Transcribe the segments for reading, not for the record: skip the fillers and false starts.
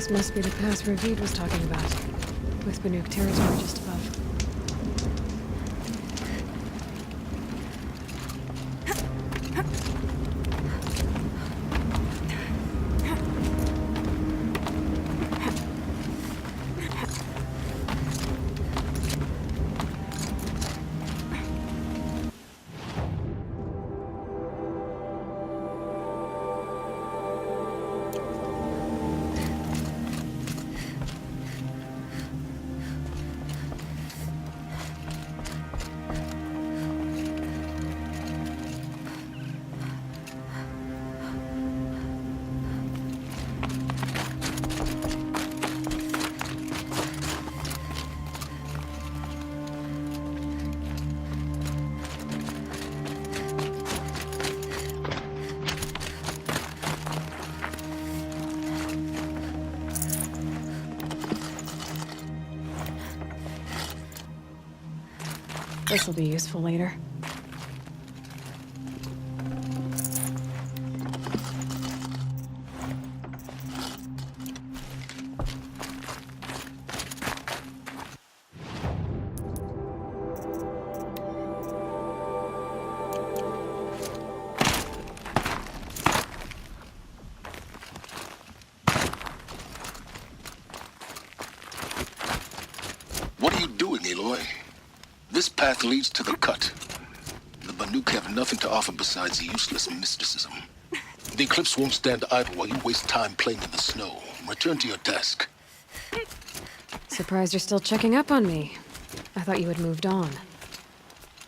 This must be the pass Ravid was talking about, with Banuk territory just above. This'll be useful later. What are you doing, Aloy? This path leads to the cut. The Banuk have nothing to offer besides useless mysticism. The Eclipse won't stand idle while you waste time playing in the snow. Return to your task. Surprised you're still checking up on me. I thought you had moved on.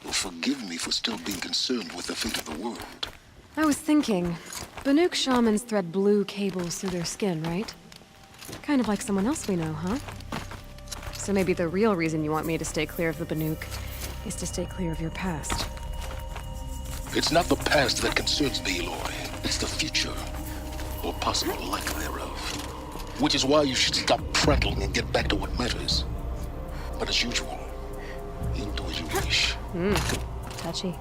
Well, forgive me for still being concerned with the fate of the world. I was thinking, Banuk shamans thread blue cables through their skin, right? Kind of like someone else we know, huh? So maybe the real reason you want me to stay clear of the Banuk is to stay clear of your past. It's not the past that concerns me, Aloy. It's the future, or possible lack thereof. Which is why you should stop prattling and get back to what matters. But as usual, you'll do as you wish. Touchy.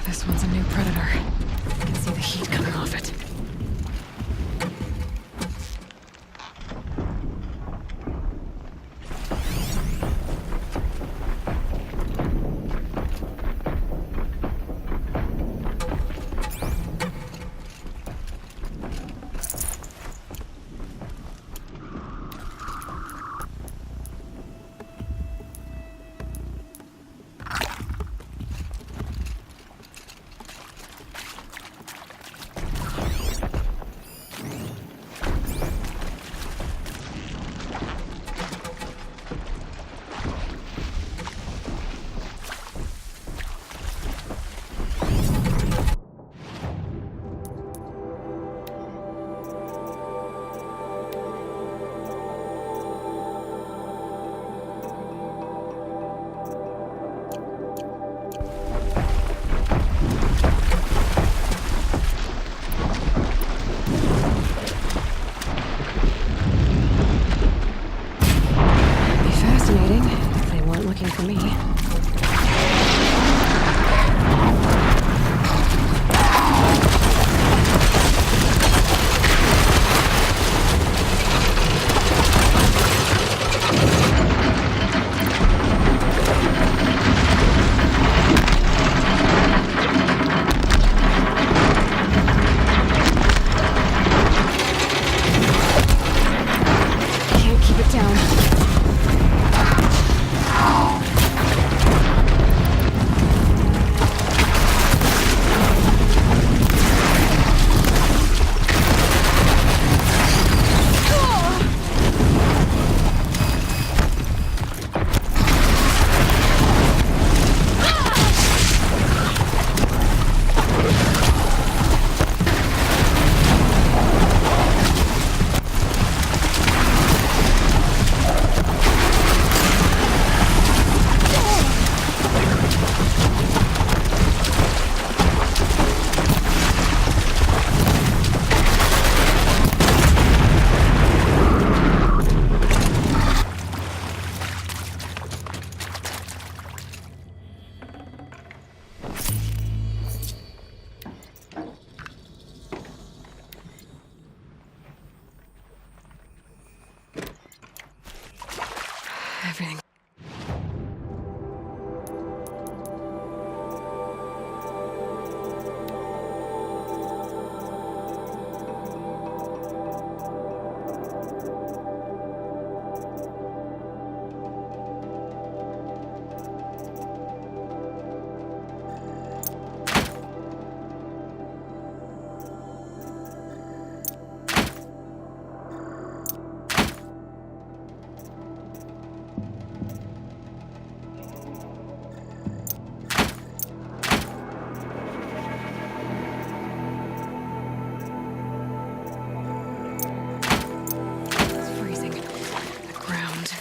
This one's a new predator. I can see the heat coming off it.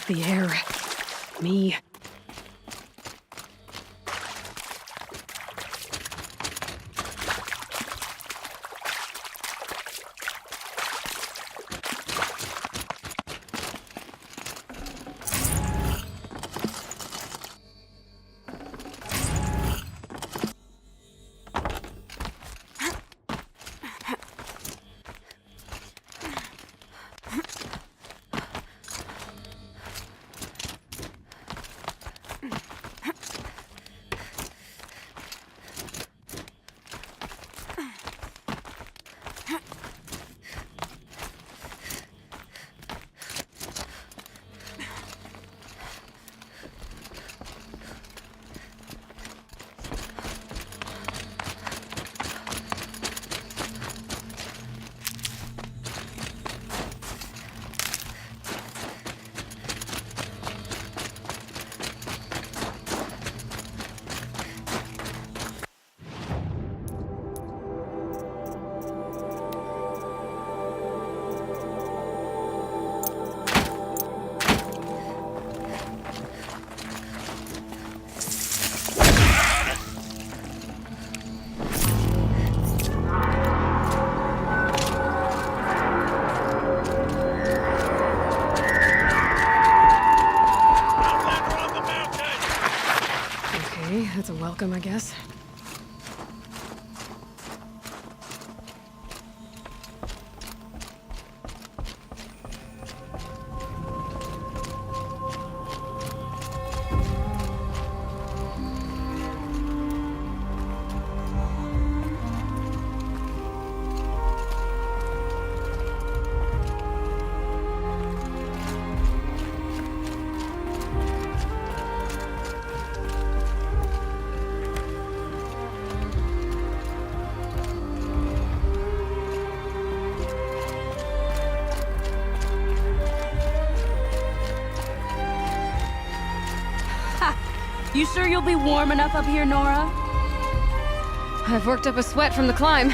breath the air. Me. That's a welcome, I guess. You sure you'll be warm enough up here, Nora? I've worked up a sweat from the climb.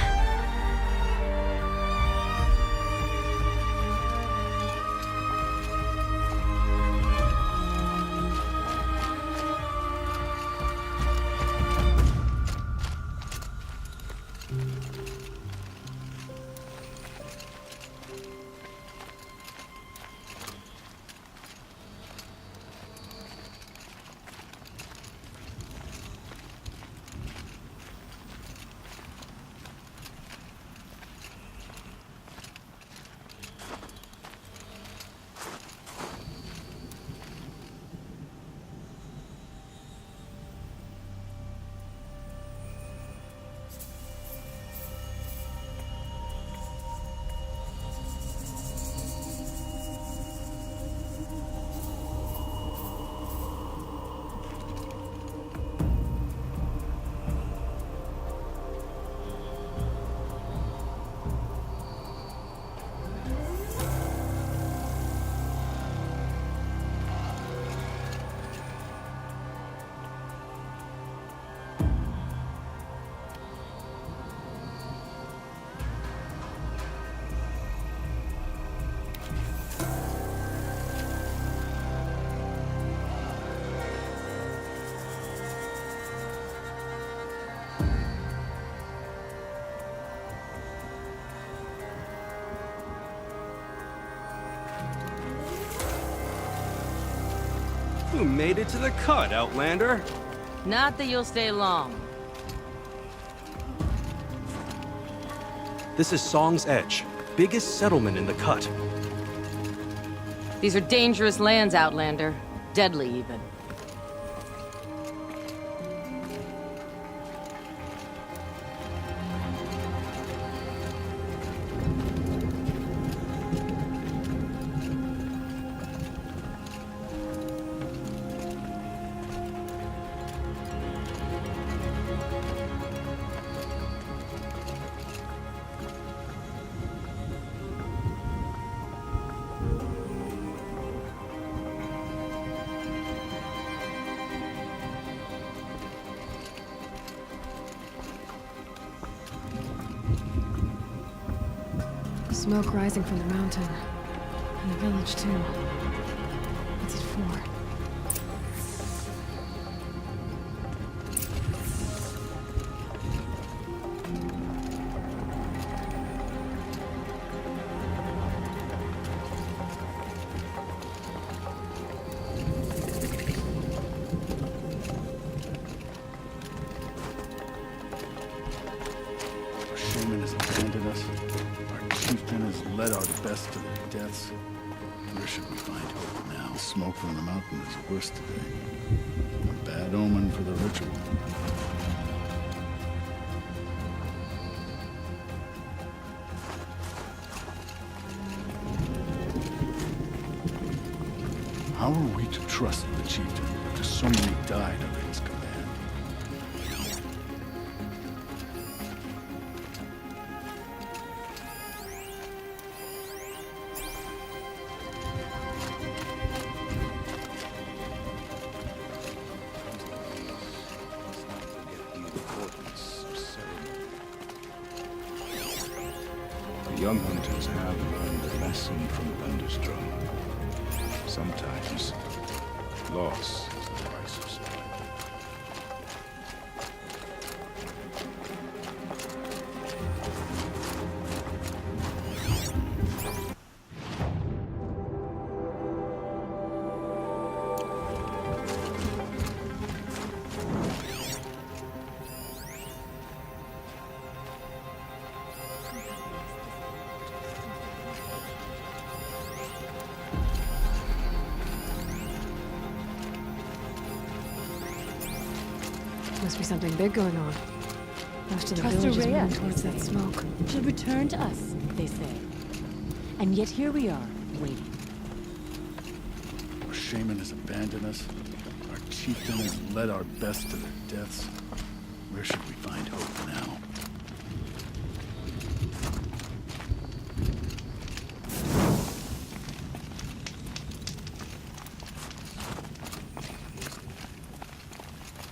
You made it to the cut, Outlander. Not that you'll stay long. This is Song's Edge, biggest settlement in the cut. These are dangerous lands, Outlander. Deadly, even. Smoke rising from the mountain. And the village, too. What's it before. Our shaman has abandoned us. Our chieftain has led our best to their deaths. Where should we find hope now? Smoke from the mountain is worse today. A bad omen for the ritual. How are we to trust the chieftain after so many died under his command? The young hunters have learned a lesson from Thunderstruck. Sometimes, loss is the price of strength. Must be something big going on. Most of the Trust village is Araya, moving towards they that say. smoke. Should return to us, they say. And yet here we are, waiting. Our shaman has abandoned us. Our chieftain has led our best to their deaths. Where should we find hope now?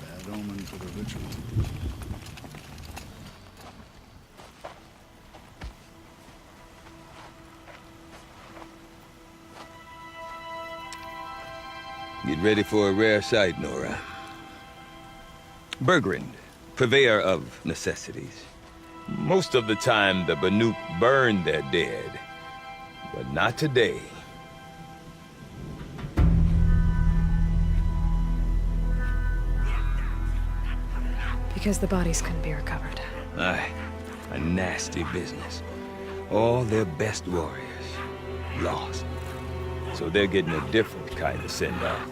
Bad omen for the ritual. Get ready for a rare sight, Nora. Bergrand, purveyor of necessities. Most of the time, the Banuk burn their dead. But not today. Because the bodies couldn't be recovered. Aye, a nasty business. All their best warriors lost. So they're getting a different kind of send-off.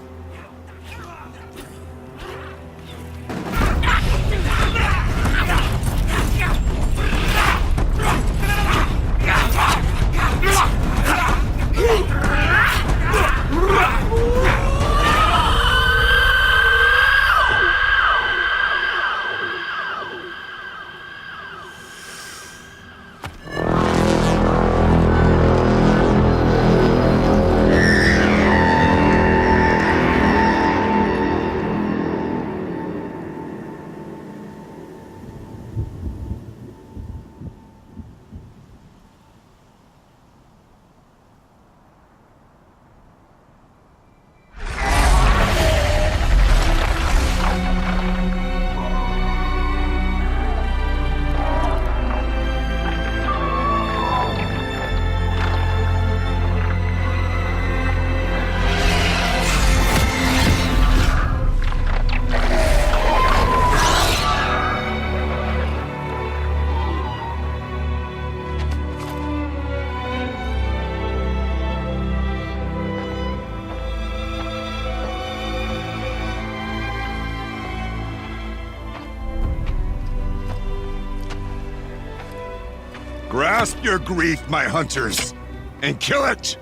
Grasp your grief, my hunters, and kill it!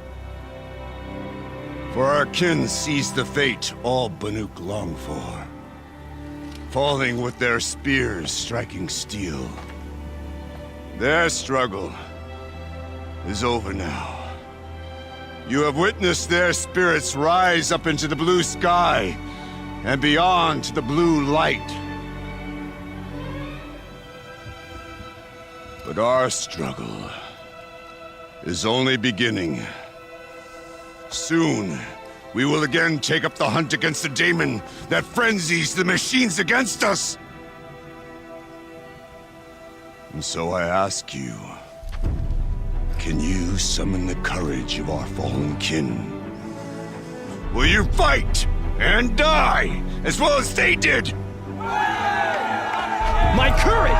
For our kin sees the fate all Banuk long for. Falling with their spears striking steel. Their struggle is over now. You have witnessed their spirits rise up into the blue sky and beyond to the blue light. But our struggle is only beginning. Soon, we will again take up the hunt against the daemon that frenzies the machines against us. And so I ask you, can you summon the courage of our fallen kin? Will you fight and die as well as they did? My courage!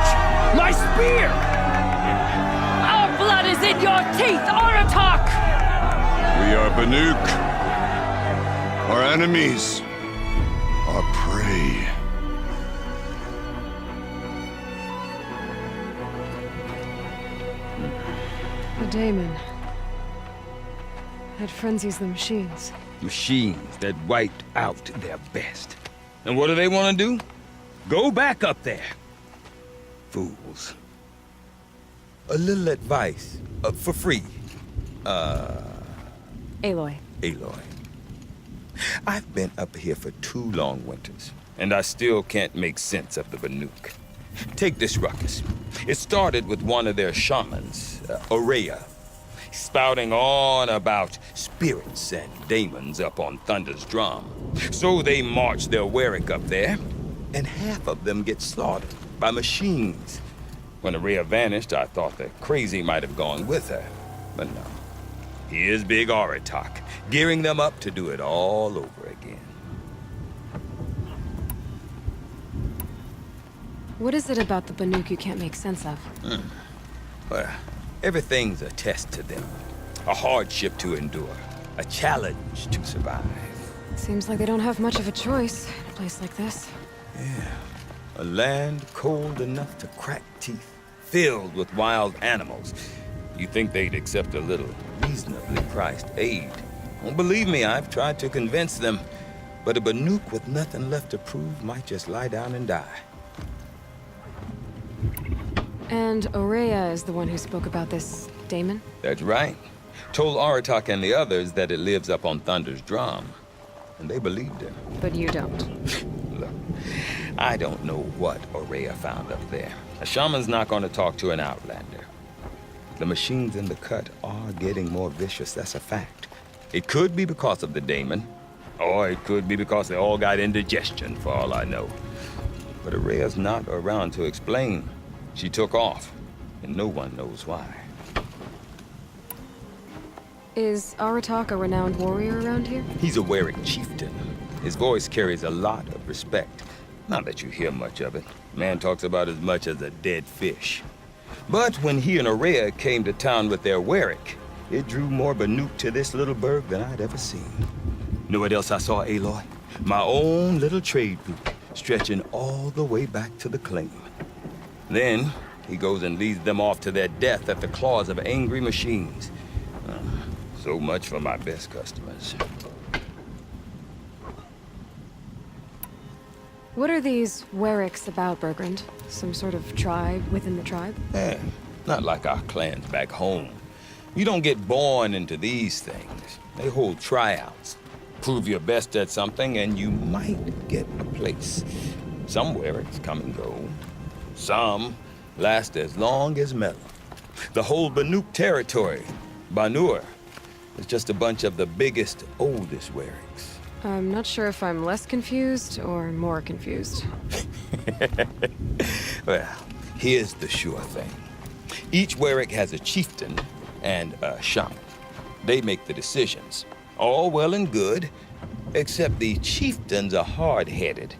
My spear! Our blood is in your teeth, Aratak! We are Banuk. Our enemies. Our prey. The daemon. That frenzies the machines. Machines that wiped out their best. And what do they want to do? Go back up there. Fools. A little advice, for free. Aloy. Aloy. I've been up here for 2 long winters, and I still can't make sense of the Banuk. Take this ruckus. It started with one of their shamans, Ourea, spouting on about spirits and demons up on Thunder's drum. So they march their Warwick up there, and half of them get slaughtered by machines. When Ourea vanished, I thought the crazy might have gone with her, but no. Here's Big Aratak, gearing them up to do it all over again. What is it about the Banuk you can't make sense of? Well, everything's a test to them. A hardship to endure. A challenge to survive. Seems like they don't have much of a choice in a place like this. A land cold enough to crack teeth, filled with wild animals. You think they'd accept a little reasonably priced aid? Well, believe me, I've tried to convince them. But a Banuk with nothing left to prove might just lie down and die. And Ourea is the one who spoke about this daemon? That's right. Told Aratak and the others that it lives up on Thunder's drum. And they believed him. But you don't. Look, I don't know what Ourea found up there. A shaman's not going to talk to an outlander. The machines in the cut are getting more vicious, that's a fact. It could be because of the daemon, or it could be because they all got indigestion, for all I know. But Ourea's not around to explain. She took off, and no one knows why. Is Aratak a renowned warrior around here? He's a Warwick chieftain. His voice carries a lot of respect. Not that you hear much of it. Man talks about as much as a dead fish. But when he and Ourea came to town with their Warwick, it drew more Banuk to this little burg than I'd ever seen. Know what else I saw, Aloy? My own little trade route, stretching all the way back to the claim. Then, he goes and leads them off to their death at the claws of angry machines. So much for my best customers. What are these Warwicks about, Bergrand? Some sort of tribe within the tribe? Not like our clans back home. You don't get born into these things. They hold tryouts. Prove your best at something and you might get a place. Some Warwicks come and go. Some last as long as Mellon. The whole Banuk territory, Banur, is just a bunch of the biggest, oldest Warwicks. I'm not sure if I'm less confused or more confused. Well, here's the sure thing. Each Warwick has a chieftain and a shaman. They make the decisions. All well and good, except the chieftains are hard-headed,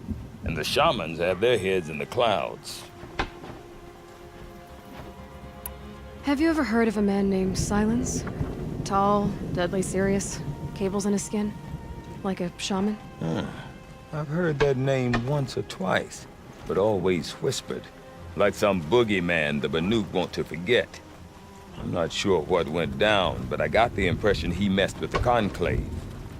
and the shamans have their heads in the clouds. Have you ever heard of a man named Silence? Tall, deadly serious, cables in his skin? Like a shaman? I've heard that name once or twice, but always whispered. Like some boogeyman the Banuk want to forget. I'm not sure what went down, but I got the impression he messed with the Conclave.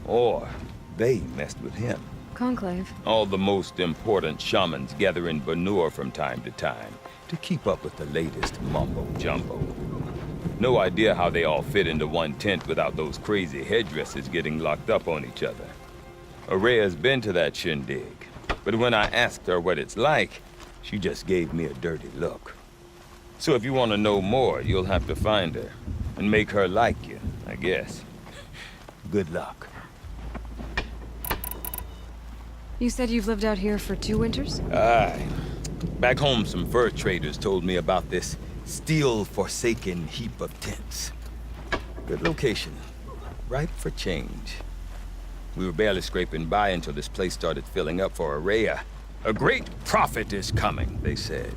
Or they messed with him. Conclave? All the most important shamans gather in Banur from time to time to keep up with the latest mumbo-jumbo. No idea how they all fit into one tent without those crazy headdresses getting locked up on each other. Ourea's been to that shindig, but when I asked her what it's like, she just gave me a dirty look. So if you want to know more, you'll have to find her and make her like you, I guess. Good luck. You said you've lived out here for 2 winters? Aye. Back home, some fur traders told me about this steel-forsaken heap of tents. Good location. Ripe for change. We were barely scraping by until this place started filling up for Araya. A great prophet is coming, they said.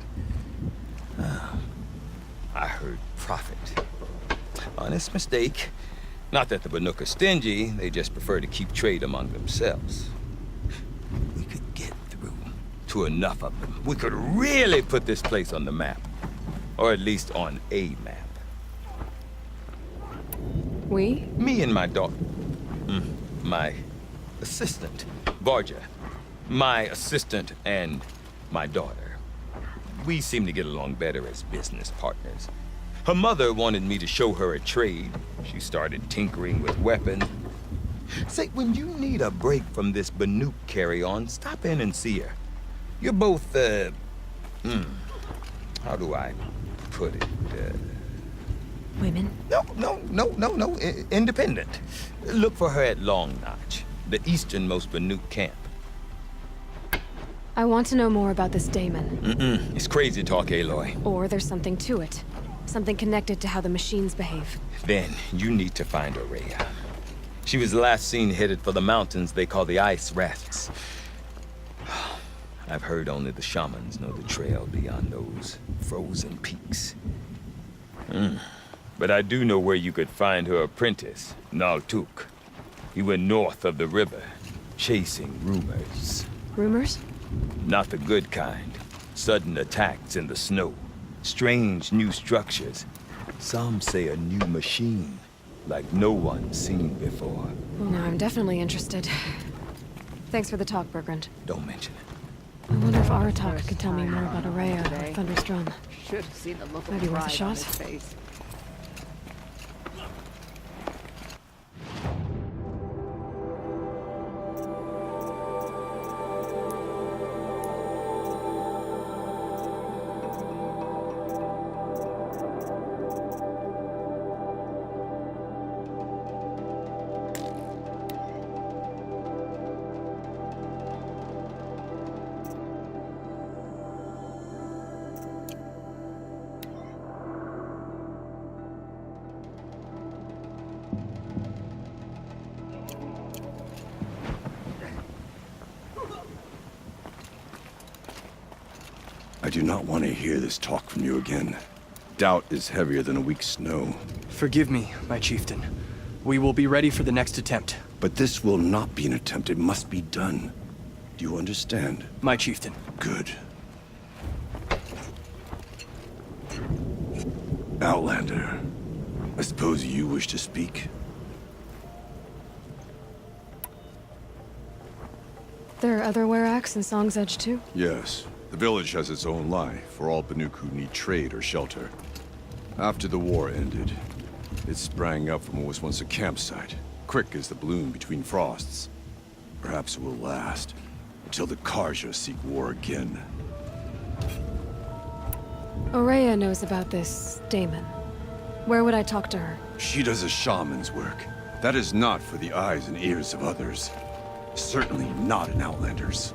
I heard prophet. Honest mistake. Not that the Banuk are stingy, they just prefer to keep trade among themselves. We could get through to enough of them. We could really put this place on the map. Or at least on a map. We? Me and my daughter. My assistant, Varja. My assistant and my daughter. We seem to get along better as business partners. Her mother wanted me to show her a trade. She started tinkering with weapons. Say, when you need a break from this Banuk carry-on, stop in and see her. You're both, how do I put it? Women? No. Independent. Look for her at Long Notch, the easternmost Banuk camp. I want to know more about this Damon. It's crazy talk, Aloy. Or there's something to it. Something connected to how the machines behave. Then you need to find Araya. She was last seen headed for the mountains they call the Ice Rafts. I've heard only the shamans know the trail beyond those frozen peaks. But I do know where you could find her apprentice, Naltuk. He went north of the river, chasing rumors. Rumors? Not the good kind. Sudden attacks in the snow. Strange new structures. Some say a new machine, like no one's seen before. Well, now I'm definitely interested. Thanks for the talk, Bergrand. Don't mention it. I wonder if Aratak could tell me more about Araya or Thunderstrom. Should have seen the look Maybe of worth a pride shot? on his face. I do not want to hear this talk from you again. Doubt is heavier than a week's snow. Forgive me, my chieftain. We will be ready for the next attempt. But this will not be an attempt. It must be done. Do you understand? My chieftain. Good. Outlander, I suppose you wish to speak? There are other Weraks in Song's Edge too? Yes. The village has its own life for all Banuk who need trade or shelter. After the war ended, it sprang up from what was once a campsite, quick as the bloom between frosts. Perhaps it will last, until the Karja seek war again. Araya knows about this Damon. Where would I talk to her? She does a shaman's work. That is not for the eyes and ears of others. Certainly not an Outlander's.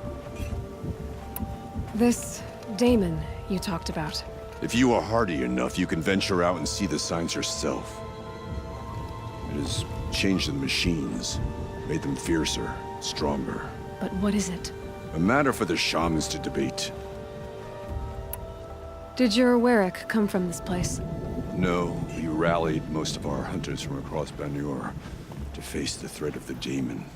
This Damon you talked about. If you are hardy enough, you can venture out and see the signs yourself. It has changed the machines, made them fiercer, stronger. But what is it? A matter for the shamans to debate. Did your Werak come from this place? No, we rallied most of our hunters from across Banur to face the threat of the Daemon.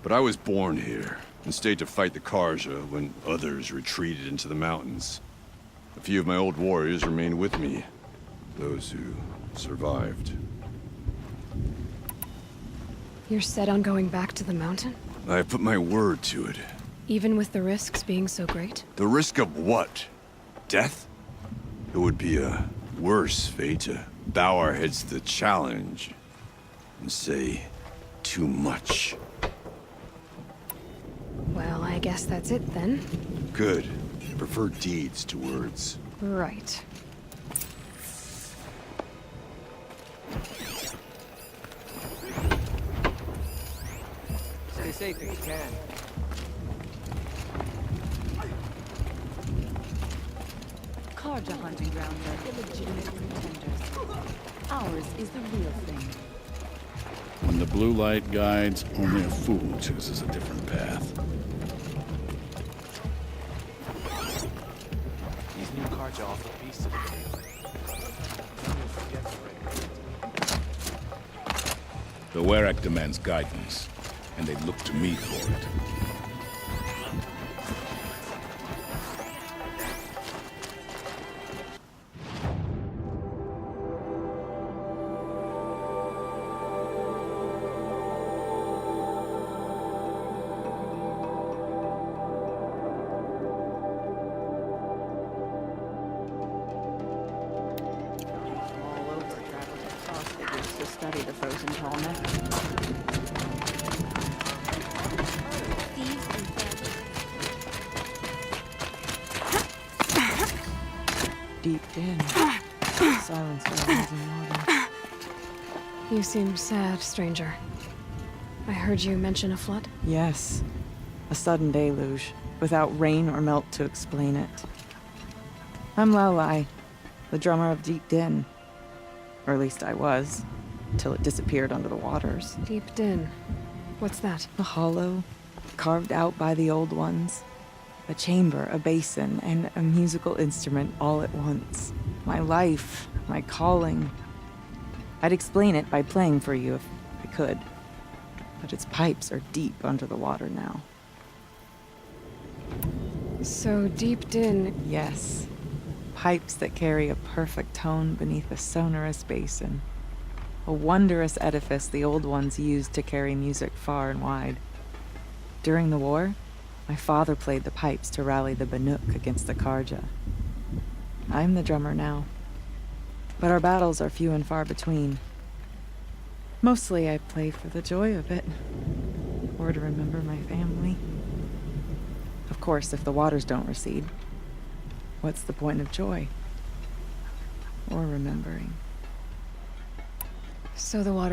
But I was born here, and stayed to fight the Karja when others retreated into the mountains. A few of my old warriors remained with me, those who survived. You're set on going back to the mountain? I have put my word to it. Even with the risks being so great? The risk of what? Death? It would be a worse fate to bow our heads to the challenge and say too much. Well, I guess that's it then. Good. I prefer deeds to words. Right. Stay safe if you can. Karja hunting grounds are illegitimate pretenders. Ours is the real thing. When the blue light guides, only a fool chooses a different path. These new Karja offer peace to the field. The Werak demands guidance, and they look to me for it. All over travelers cross figures to study the frozen tallneck. Thieves and thieves. Deep din. Silence by rising water. You seem sad, stranger. I heard you mention a flood. Yes. A sudden deluge, without rain or melt to explain it. I'm Laolai, the drummer of Deep Din. Or at least I was, till it disappeared under the waters. Deep Din. What's that? A hollow, carved out by the old ones. A chamber, a basin, and a musical instrument all at once. My life, my calling. I'd explain it by playing for you if I could. But its pipes are deep under the water now. So Deep Din. Yes. Pipes that carry a perfect tone beneath a sonorous basin. A wondrous edifice the old ones used to carry music far and wide. During the war, my father played the pipes to rally the Banuk against the Karja. I'm the drummer now. But our battles are few and far between. Mostly I play for the joy of it. Or to remember my family. Of course, if the waters don't recede, what's the point of joy? Or remembering? So the water